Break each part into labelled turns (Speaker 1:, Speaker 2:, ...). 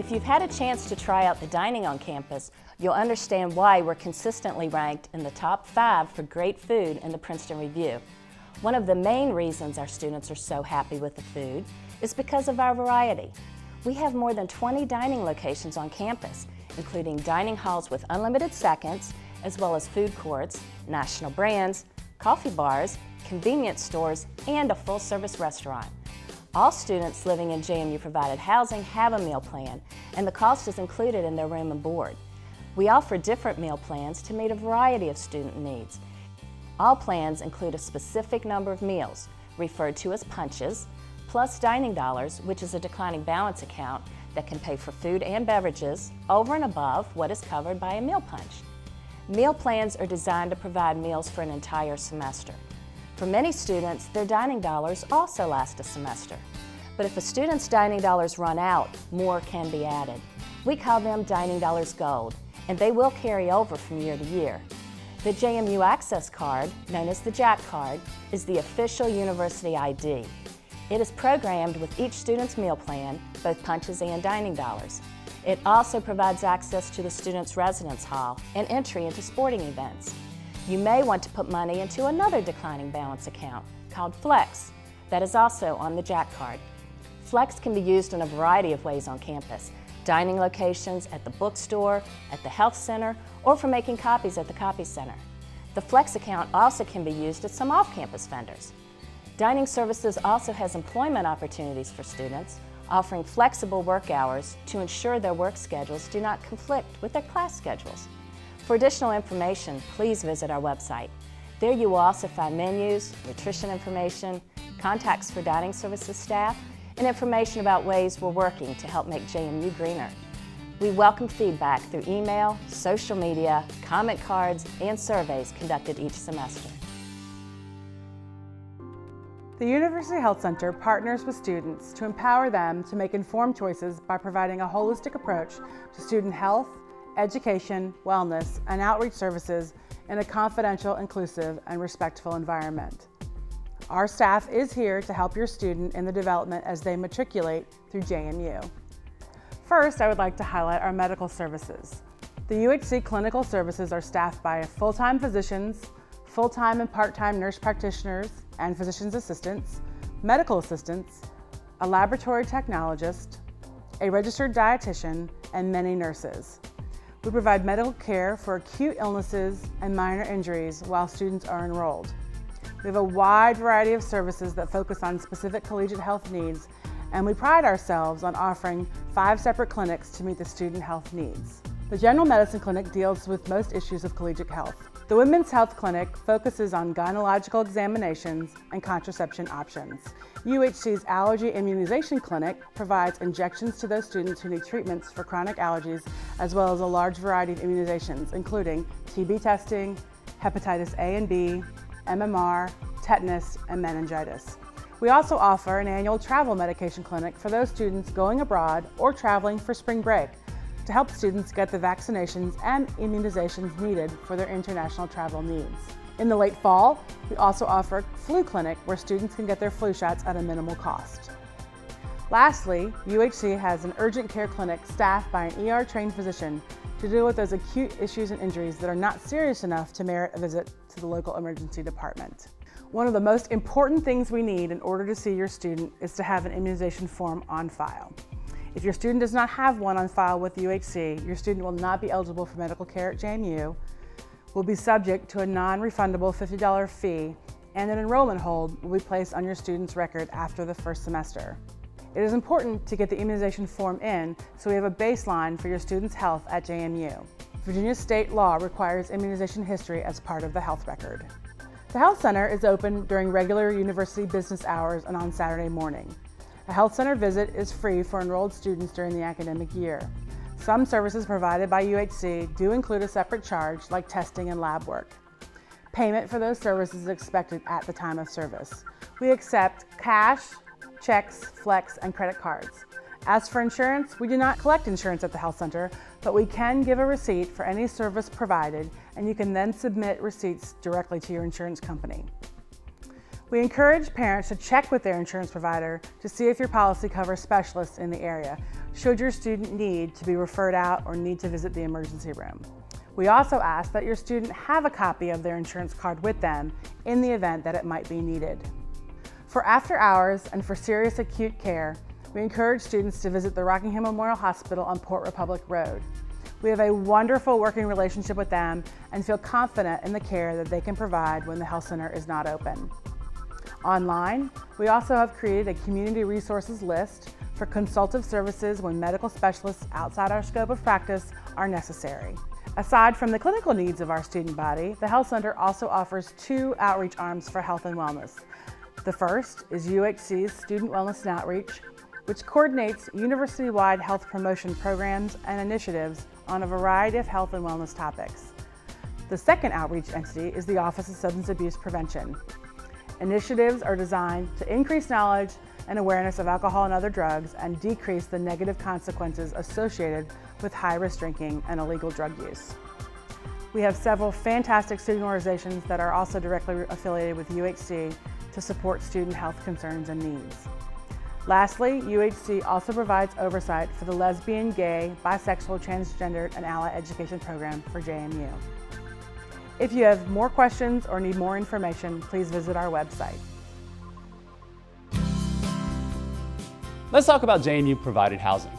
Speaker 1: If you've had a chance to try out the dining on campus, you'll understand why we're consistently ranked in the top 5 for great food in the Princeton Review. One of the main reasons our students are so happy with the food is because of our variety. We have more than 20 dining locations on campus, including dining halls with unlimited seconds, as well as food courts, national brands, coffee bars, convenience stores, and a full-service restaurant. All students living in JMU-provided housing have a meal plan, and the cost is included in their room and board. We offer different meal plans to meet a variety of student needs. All plans include a specific number of meals, referred to as punches, plus dining dollars, which is a declining balance account that can pay for food and beverages over and above what is covered by a meal punch. Meal plans are designed to provide meals for an entire semester. For many students, their dining dollars also last a semester. But if a student's dining dollars run out, more can be added. We call them Dining Dollars Gold, and they will carry over from year to year. The JMU Access Card, known as the JACK Card, is the official university ID. It is programmed with each student's meal plan, both punches and dining dollars. It also provides access to the student's residence hall and entry into sporting events. You may want to put money into another declining balance account called Flex that is also on the JACK Card. Flex can be used in a variety of ways on campus: dining locations, at the bookstore, at the health center, or for making copies at the copy center. The Flex account also can be used at some off-campus vendors. Dining Services also has employment opportunities for students, offering flexible work hours to ensure their work schedules do not conflict with their class schedules. For additional information, please visit our website. There you will also find menus, nutrition information, contacts for Dining Services staff, and information about ways we're working to help make JMU greener. We welcome feedback through email, social media, comment cards, and surveys conducted each semester.
Speaker 2: The University Health Center partners with students to empower them to make informed choices by providing a holistic approach to student health, education, wellness, and outreach services in a confidential, inclusive, and respectful environment. Our staff is here to help your student in the development as they matriculate through JMU. First, I would like to highlight our medical services. The UHC clinical services are staffed by full-time physicians, full-time and part-time nurse practitioners and physician's assistants, medical assistants, a laboratory technologist, a registered dietitian, and many nurses. We provide medical care for acute illnesses and minor injuries while students are enrolled. We have a wide variety of services that focus on specific collegiate health needs, and we pride ourselves on offering 5 separate clinics to meet the student health needs. The General Medicine Clinic deals with most issues of collegiate health. The Women's Health Clinic focuses on gynecological examinations and contraception options. UHC's Allergy Immunization Clinic provides injections to those students who need treatments for chronic allergies, as well as a large variety of immunizations, including TB testing, hepatitis A and B, MMR, tetanus, and meningitis. We also offer an annual travel medication clinic for those students going abroad or traveling for spring break to help students get the vaccinations and immunizations needed for their international travel needs. In the late fall, we also offer a flu clinic where students can get their flu shots at a minimal cost. Lastly, UHC has an urgent care clinic staffed by an ER-trained physician to deal with those acute issues and injuries that are not serious enough to merit a visit to the local emergency department. One of the most important things we need in order to see your student is to have an immunization form on file. If your student does not have one on file with UHC, your student will not be eligible for medical care at JMU, will be subject to a non-refundable $50 fee, and an enrollment hold will be placed on your student's record after the first semester. It is important to get the immunization form in so we have a baseline for your student's health at JMU. Virginia state law requires immunization history as part of the health record. The Health Center is open during regular university business hours and on Saturday morning. A Health Center visit is free for enrolled students during the academic year. Some services provided by UHC do include a separate charge, like testing and lab work. Payment for those services is expected at the time of service. We accept cash, checks, flex, and credit cards. As for insurance, we do not collect insurance at the Health Center, but we can give a receipt for any service provided, and you can then submit receipts directly to your insurance company. We encourage parents to check with their insurance provider to see if your policy covers specialists in the area, should your student need to be referred out or need to visit the emergency room. We also ask that your student have a copy of their insurance card with them in the event that it might be needed. For after hours and for serious acute care, we encourage students to visit the Rockingham Memorial Hospital on Port Republic Road. We have a wonderful working relationship with them and feel confident in the care that they can provide when the health center is not open. Online, we also have created a community resources list for consultative services when medical specialists outside our scope of practice are necessary. Aside from the clinical needs of our student body, the Health Center also offers 2 outreach arms for health and wellness. The first is UHC's Student Wellness and Outreach, which coordinates university-wide health promotion programs and initiatives on a variety of health and wellness topics. The second outreach entity is the Office of Substance Abuse Prevention. Initiatives are designed to increase knowledge and awareness of alcohol and other drugs and decrease the negative consequences associated with high-risk drinking and illegal drug use. We have several fantastic student organizations that are also directly affiliated with UHC to support student health concerns and needs. Lastly, UHC also provides oversight for the lesbian, gay, bisexual, transgendered, and ally education program for JMU. If you have more questions or need more information, please visit our website.
Speaker 3: Let's talk about JMU provided housing.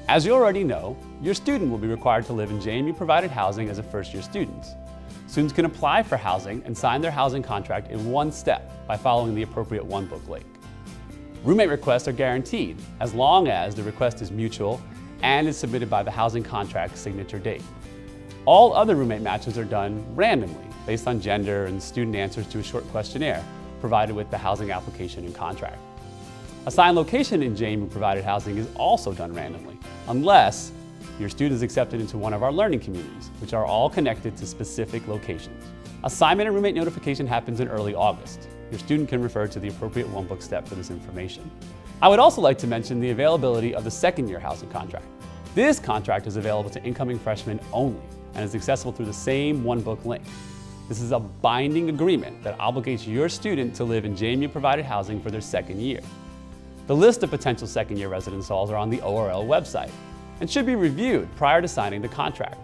Speaker 3: As you already know, your student will be required to live in JMU provided housing as a first-year student. Students can apply for housing and sign their housing contract in one step by following the appropriate OneBook link. Roommate requests are guaranteed as long as the request is mutual and is submitted by the housing contract signature date. All other roommate matches are done randomly based on gender and student answers to a short questionnaire provided with the housing application and contract. Assigned location in JMU provided housing is also done randomly, unless your student is accepted into one of our learning communities, which are all connected to specific locations. Assignment and roommate notification happens in early August. Your student can refer to the appropriate OneBook step for this information. I would also like to mention the availability of the second-year housing contract. This contract is available to incoming freshmen only and is accessible through the same OneBook link. This is a binding agreement that obligates your student to live in JMU provided housing for their second year. The list of potential second-year residence halls are on the ORL website and should be reviewed prior to signing the contract.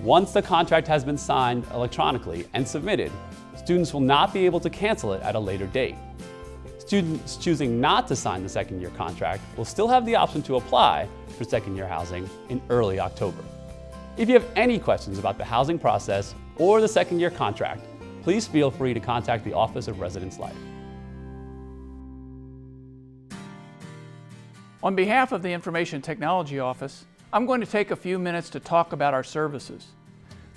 Speaker 3: Once the contract has been signed electronically and submitted, students will not be able to cancel it at a later date. Students choosing not to sign the second-year contract will still have the option to apply for second-year housing in early October. If you have any questions about the housing process or the second-year contract, please feel free to contact the Office of Residence Life.
Speaker 4: On behalf of the Information Technology Office, I'm going to take a few minutes to talk about our services.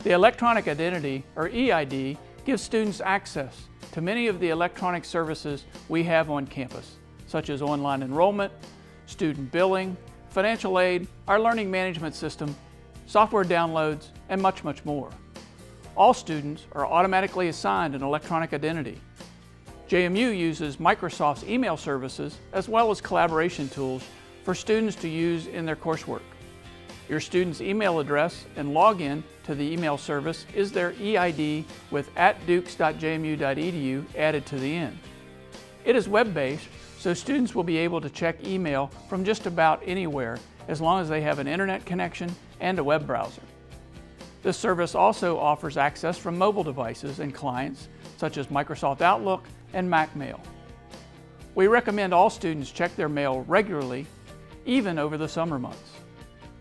Speaker 4: The Electronic Identity, or EID, gives students access to many of the electronic services we have on campus, such as online enrollment, student billing, financial aid, our learning management system, software downloads, and much, much more. All students are automatically assigned an electronic identity. JMU uses Microsoft's email services as well as collaboration tools for students to use in their coursework. Your student's email address and login to the email service is their EID with @dukes.jmu.edu added to the end. It is web-based, so students will be able to check email from just about anywhere as long as they have an internet connection and a web browser. This service also offers access from mobile devices and clients such as Microsoft Outlook and Mac Mail. We recommend all students check their mail regularly, even over the summer months.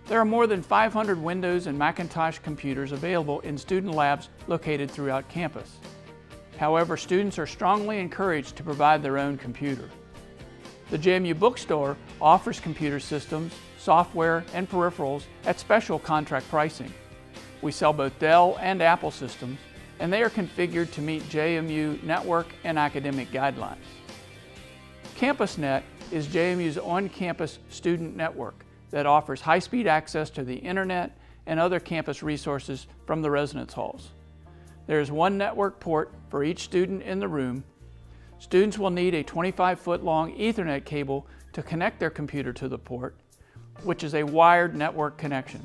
Speaker 4: There are more than 500 Windows and Macintosh computers available in student labs located throughout campus. However, students are strongly encouraged to provide their own computer. The JMU Bookstore offers computer systems, software, and peripherals at special contract pricing. We sell both Dell and Apple systems, and they are configured to meet JMU network and academic guidelines. CampusNet is JMU's on-campus student network that offers high-speed access to the internet and other campus resources from the residence halls. There is one network port for each student in the room. Students will need a 25-foot-long Ethernet cable to connect their computer to the port, which is a wired network connection.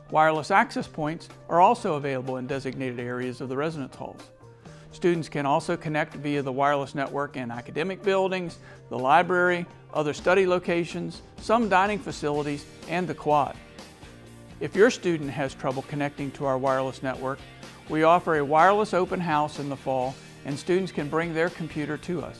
Speaker 4: Wireless access points are also available in designated areas of the residence halls. Students can also connect via the wireless network in academic buildings, the library, other study locations, some dining facilities, and the quad. If your student has trouble connecting to our wireless network, we offer a wireless open house in the fall, and students can bring their computer to us.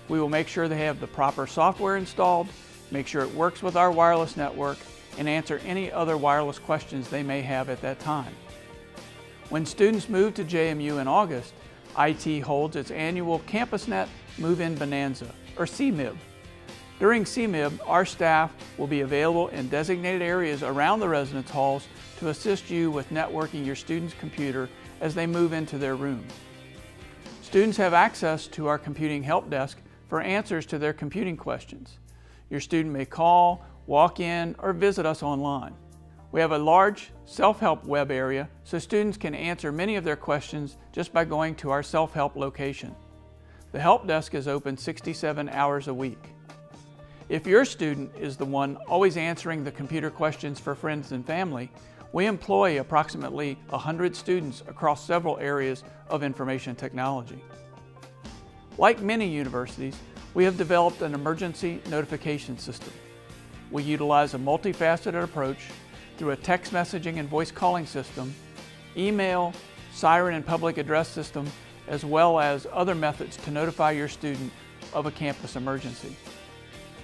Speaker 4: We will make sure they have the proper software installed, make sure it works with our wireless network, and answer any other wireless questions they may have at that time. When students move to JMU in August, IT holds its annual CampusNet Move-In Bonanza, or CMIB. During CMIB, our staff will be available in designated areas around the residence halls to assist you with networking your student's computer as they move into their room. Students have access to our computing help desk for answers to their computing questions. Your student may call, walk in, or visit us online. We have a large self-help web area so students can answer many of their questions just by going to our self-help location. The help desk is open 67 hours a week. If your student is the one always answering the computer questions for friends and family, we employ approximately 100 students across several areas of information technology. Like many universities, we have developed an emergency notification system. We utilize a multifaceted approach through a text messaging and voice calling system, email, siren and public address system, as well as other methods to notify your student of a campus emergency.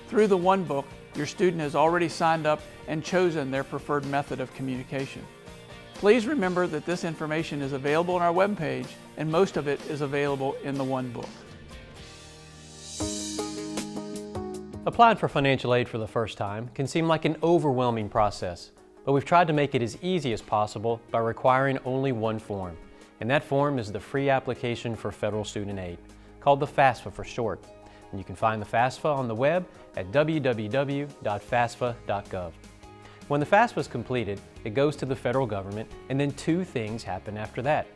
Speaker 4: Through the OneBook, your student has already signed up and chosen their preferred method of communication. Please remember that this information is available on our webpage, and most of it is available in the OneBook.
Speaker 5: Applying for financial aid for the first time can seem like an overwhelming process, but we've tried to make it as easy as possible by requiring only one form, and that form is the free application for federal student aid, called the FAFSA for short. And you can find the FAFSA on the web at www.fasfa.gov. When the FAFSA is completed, it goes to the federal government, and then two things happen after that.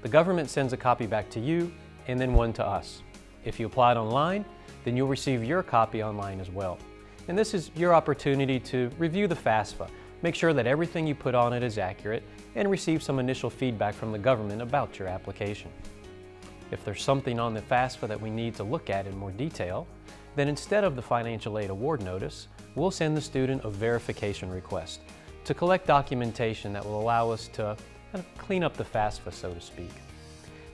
Speaker 5: The government sends a copy back to you, and then one to us. If you applied online, then you'll receive your copy online as well. And this is your opportunity to review the FAFSA, make sure that everything you put on it is accurate, and receive some initial feedback from the government about your application. If there's something on the FAFSA that we need to look at in more detail, then instead of the financial aid award notice, we'll send the student a verification request to collect documentation that will allow us to kind of clean up the FAFSA, so to speak.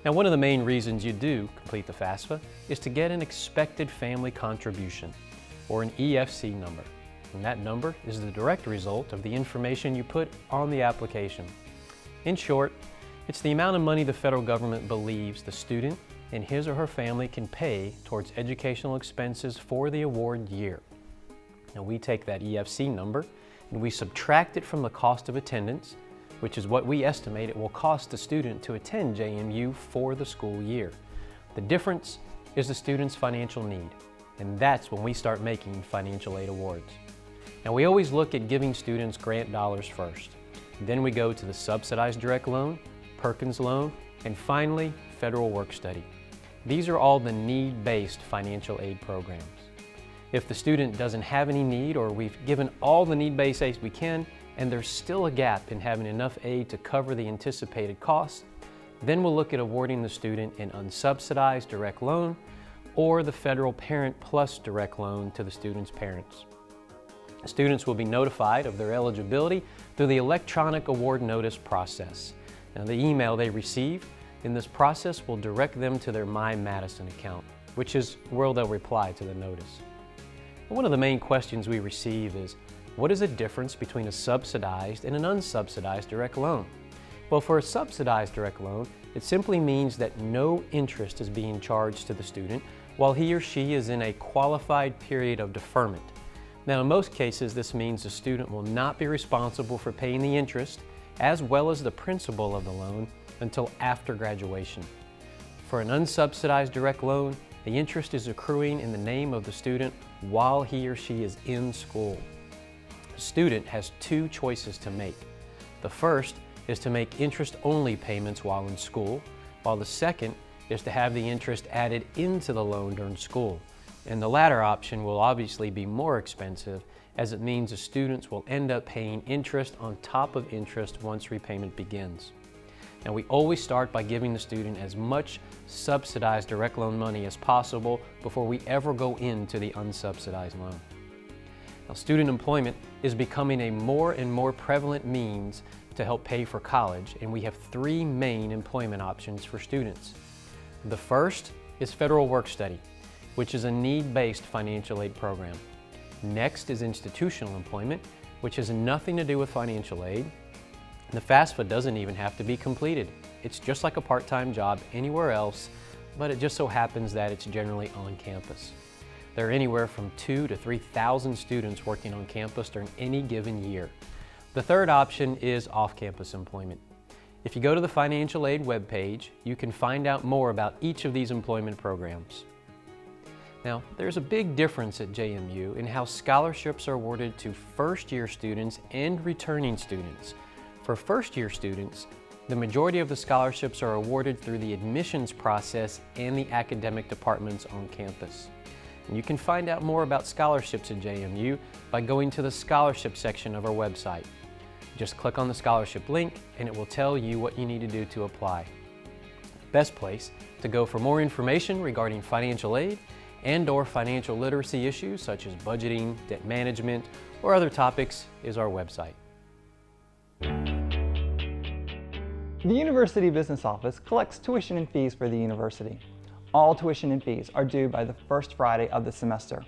Speaker 5: Now, one of the main reasons you do complete the FAFSA is to get an expected family contribution, or an EFC number. And that number is the direct result of the information you put on the application. In short, it's the amount of money the federal government believes the student and his or her family can pay towards educational expenses for the award year. Now, we take that EFC number and we subtract it from the cost of attendance, which is what we estimate it will cost the student to attend JMU for the school year. The difference is the student's financial need, and that's when we start making financial aid awards. Now, we always look at giving students grant dollars first. Then we go to the subsidized direct loan, Perkins loan, and finally, federal work study. These are all the need-based financial aid programs. If the student doesn't have any need, or we've given all the need-based aid we can, and there's still a gap in having enough aid to cover the anticipated costs, then we'll look at awarding the student an unsubsidized direct loan or the federal Parent Plus direct loan to the student's parents. Students will be notified of their eligibility through the electronic award notice process. Now, the email they receive in this process will direct them to their My Madison account, which is where they'll reply to the notice. One of the main questions we receive is, what is the difference between a subsidized and an unsubsidized direct loan? Well, for a subsidized direct loan, it simply means that no interest is being charged to the student while he or she is in a qualified period of deferment. Now, in most cases, this means the student will not be responsible for paying the interest as well as the principal of the loan until after graduation. For an unsubsidized direct loan, the interest is accruing in the name of the student while he or she is in school. The student has two choices to make. The first is to make interest-only payments while in school, while the second is to have the interest added into the loan during school. And the latter option will obviously be more expensive, as it means the students will end up paying interest on top of interest once repayment begins. Now, we always start by giving the student as much subsidized direct loan money as possible before we ever go into the unsubsidized loan. Now, student employment is becoming a more and more prevalent means to help pay for college, and we have three main employment options for students. The first is federal work-study, which is a need-based financial aid program. Next is institutional employment, which has nothing to do with financial aid. The FAFSA doesn't even have to be completed. It's just like a part-time job anywhere else, but it just so happens that it's generally on campus. There are anywhere from 2,000 to 3,000 students working on campus during any given year. The third option is off-campus employment. If you go to the financial aid webpage, you can find out more about each of these employment programs. Now, there's a big difference at JMU in how scholarships are awarded to first-year students and returning students. For first-year students, the majority of the scholarships are awarded through the admissions process and the academic departments on campus. And you can find out more about scholarships at JMU by going to the scholarship section of our website. Just click on the scholarship link and it will tell you what you need to do to apply. Best place to go for more information regarding financial aid and/or financial literacy issues such as budgeting, debt management, or other topics is our website.
Speaker 6: The University Business Office collects tuition and fees for the university. All tuition and fees are due by the first Friday of the semester.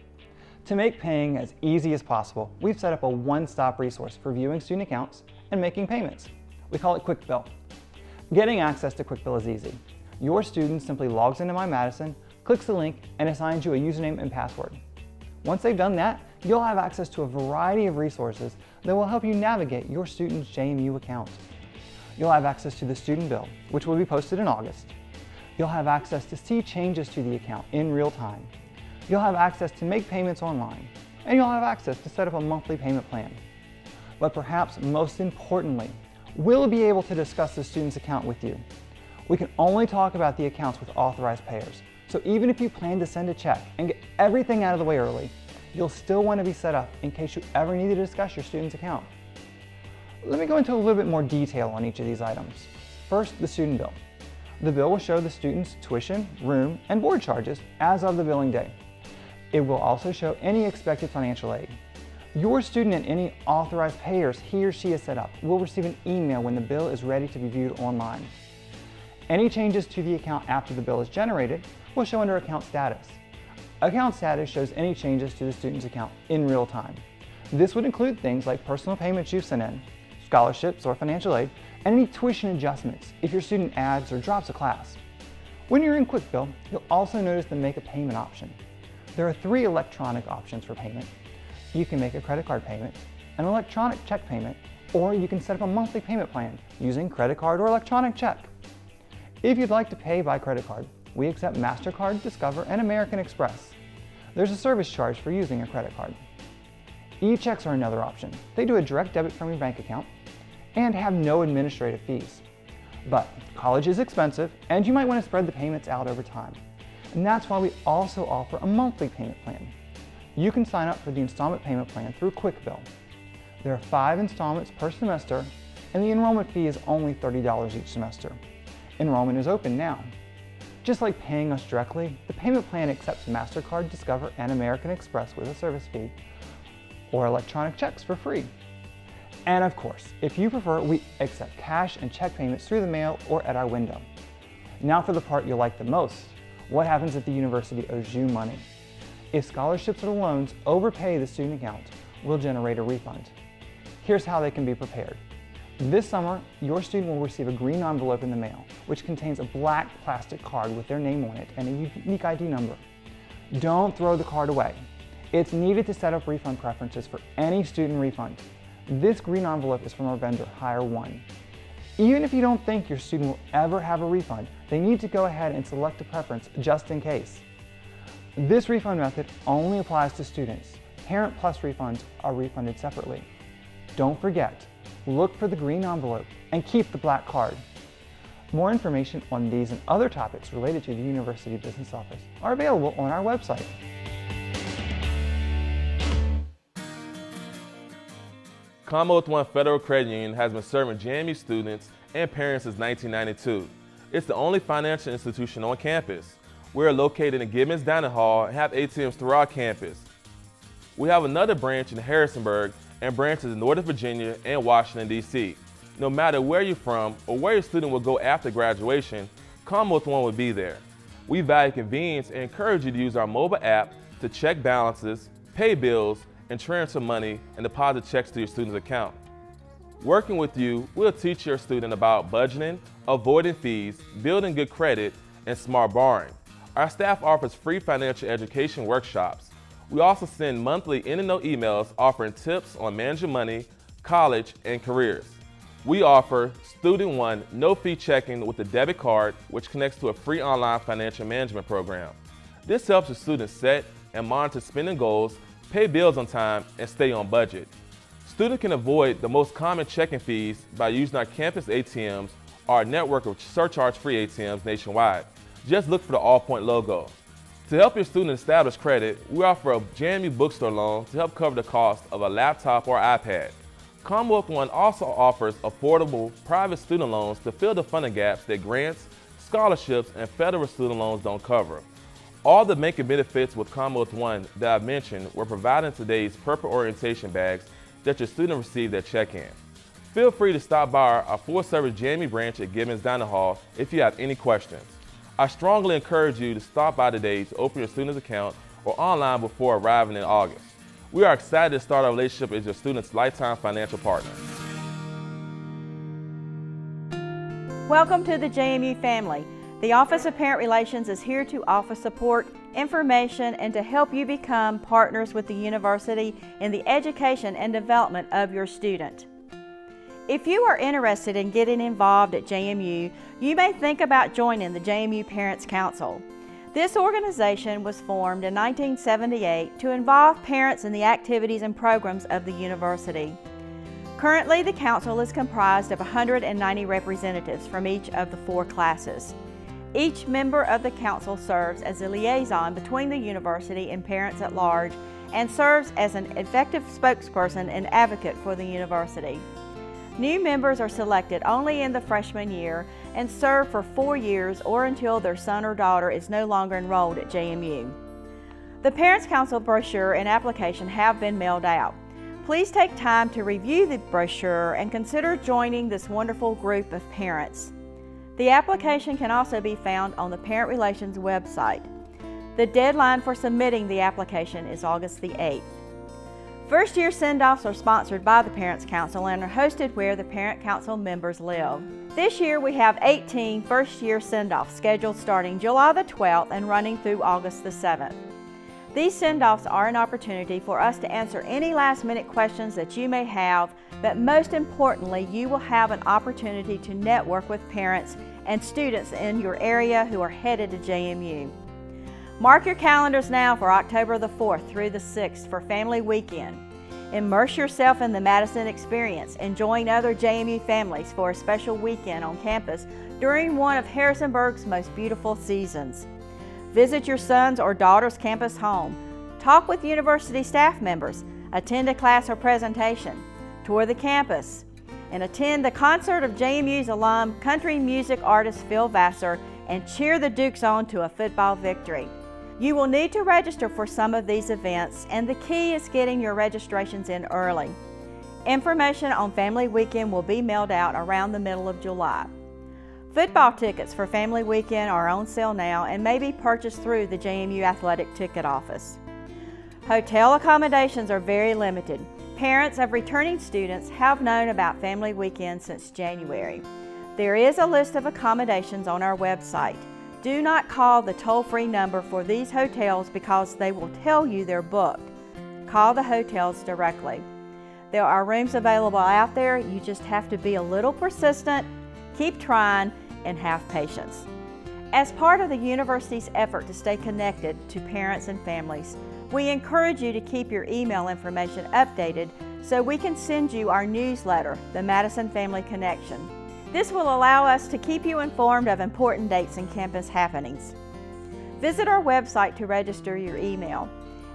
Speaker 6: To make paying as easy as possible, we've set up a one-stop resource for viewing student accounts and making payments. We call it QuickBill. Getting access to QuickBill is easy. Your student simply logs into MyMadison, clicks the link, and assigns you a username and password. Once they've done that, you'll have access to a variety of resources that will help you navigate your student's JMU account. You'll have access to the student bill, which will be posted in August. You'll have access to see changes to the account in real time. You'll have access to make payments online, and you'll have access to set up a monthly payment plan. But perhaps most importantly, we'll be able to discuss the student's account with you. We can only talk about the accounts with authorized payers, so even if you plan to send a check and get everything out of the way early, you'll still want to be set up in case you ever need to discuss your student's account. Let me go into a little bit more detail on each of these items. First, the student bill. The bill will show the student's tuition, room, and board charges as of the billing day. It will also show any expected financial aid. Your student and any authorized payers he or she has set up will receive an email when the bill is ready to be viewed online. Any changes to the account after the bill is generated will show under Account Status. Account Status shows any changes to the student's account in real time. This would include things like personal payments you've sent in, scholarships or financial aid, and any tuition adjustments if your student adds or drops a class. When you're in QuickBill, you'll also notice the Make a Payment option. There are 3 electronic options for payment. You can make a credit card payment, an electronic check payment, or you can set up a monthly payment plan using credit card or electronic check. If you'd like to pay by credit card, we accept MasterCard, Discover, and American Express. There's a service charge for using a credit card. E-checks are another option. They do a direct debit from your bank account and have no administrative fees. But college is expensive and you might want to spread the payments out over time. And that's why we also offer a monthly payment plan. You can sign up for the installment payment plan through QuickBill. There are 5 installments per semester and the enrollment fee is only $30 each semester. Enrollment is open now. Just like paying us directly, the payment plan accepts MasterCard, Discover, and American Express with a service fee, or electronic checks for free. And of course, if you prefer, we accept cash and check payments through the mail or at our window. Now for the part you'll like the most. What happens if the university owes you money? If scholarships or loans overpay the student account, we'll generate a refund. Here's how they can be prepared. This summer, your student will receive a green envelope in the mail, which contains a black plastic card with their name on it and a unique ID number. Don't throw the card away. It's needed to set up refund preferences for any student refund. This green envelope is from our vendor, Hire One. Even if you don't think your student will ever have a refund, they need to go ahead and select a preference just in case. This refund method only applies to students. Parent Plus refunds are refunded separately. Don't forget, look for the green envelope and keep the black card. More information on these and other topics related to the University Business Office are available on our website.
Speaker 7: Commonwealth One Federal Credit Union has been serving JMU students and parents since 1992. It's the only financial institution on campus. We're located in Gibbons Dining Hall and have ATMs throughout campus. We have another branch in Harrisonburg and branches in Northern Virginia and Washington, D.C. No matter where you're from or where your student will go after graduation, Commonwealth One will be there. We value convenience and encourage you to use our mobile app to check balances, pay bills, and transfer money and deposit checks to your student's account. Working with you, we'll teach your student about budgeting, avoiding fees, building good credit, and smart borrowing. Our staff offers free financial education workshops. We also send monthly in-and-out emails offering tips on managing money, college, and careers. We offer Student One no-fee checking with a debit card, which connects to a free online financial management program. This helps your students set and monitor spending goals, pay bills on time, and stay on budget. Students can avoid the most common checking fees by using our campus ATMs or our network of surcharge-free ATMs nationwide. Just look for the Allpoint logo. To help your student establish credit, we offer a JMU bookstore loan to help cover the cost of a laptop or iPad. Commonwealth One also offers affordable private student loans to fill the funding gaps that grants, scholarships, and federal student loans don't cover. All the making benefits with Commonwealth One that I've mentioned were provided in today's purple orientation bags that your student received at check-in. Feel free to stop by our full-service JMU branch at Gibbons Dining Hall if you have any questions. I strongly encourage you to stop by today to open your student's account or online before arriving in August. We are excited to start our relationship as your student's lifetime financial partner.
Speaker 8: Welcome to the JMU family. The Office of Parent Relations is here to offer support, information, and to help you become partners with the university in the education and development of your student. If you are interested in getting involved at JMU, you may think about joining the JMU Parents Council. This organization was formed in 1978 to involve parents in the activities and programs of the university. Currently, the council is comprised of 190 representatives from each of the 4 classes. Each member of the council serves as a liaison between the university and parents at large and serves as an effective spokesperson and advocate for the university. New members are selected only in the freshman year and serve for 4 years or until their son or daughter is no longer enrolled at JMU. The Parents Council brochure and application have been mailed out. Please take time to review the brochure and consider joining this wonderful group of parents. The application can also be found on the Parent Relations website. The deadline for submitting the application is August the 8th. First-year send-offs are sponsored by the Parents Council and are hosted where the Parent Council members live. This year we have 18 first-year send-offs scheduled starting July the 12th and running through August the 7th. These send-offs are an opportunity for us to answer any last-minute questions that you may have, but most importantly, you will have an opportunity to network with parents and students in your area who are headed to JMU. Mark your calendars now for October the 4th through the 6th for Family Weekend. Immerse yourself in the Madison experience and join other JMU families for a special weekend on campus during one of Harrisonburg's most beautiful seasons. Visit your son's or daughter's campus home, talk with university staff members, attend a class or presentation, tour the campus, and attend the concert of JMU's alum, country music artist Phil Vassar, and cheer the Dukes on to a football victory. You will need to register for some of these events, and the key is getting your registrations in early. Information on Family Weekend will be mailed out around the middle of July. Football tickets for Family Weekend are on sale now and may be purchased through the JMU Athletic Ticket Office. Hotel accommodations are very limited. Parents of returning students have known about Family Weekend since January. There is a list of accommodations on our website. Do not call the toll-free number for these hotels because they will tell you they're booked. Call the hotels directly. There are rooms available out there. You just have to be a little persistent, keep trying, and have patience. As part of the university's effort to stay connected to parents and families, we encourage you to keep your email information updated so we can send you our newsletter, The Madison Family Connection. This will allow us to keep you informed of important dates and campus happenings. Visit our website to register your email.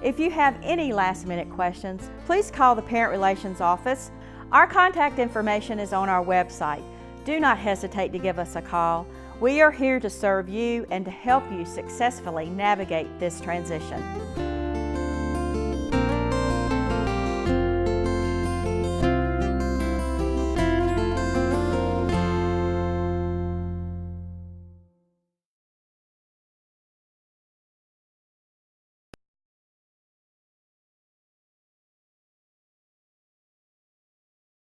Speaker 8: If you have any last-minute questions, please call the Parent Relations Office. Our contact information is on our website. Do not hesitate to give us a call. We are here to serve you and to help you successfully navigate this transition.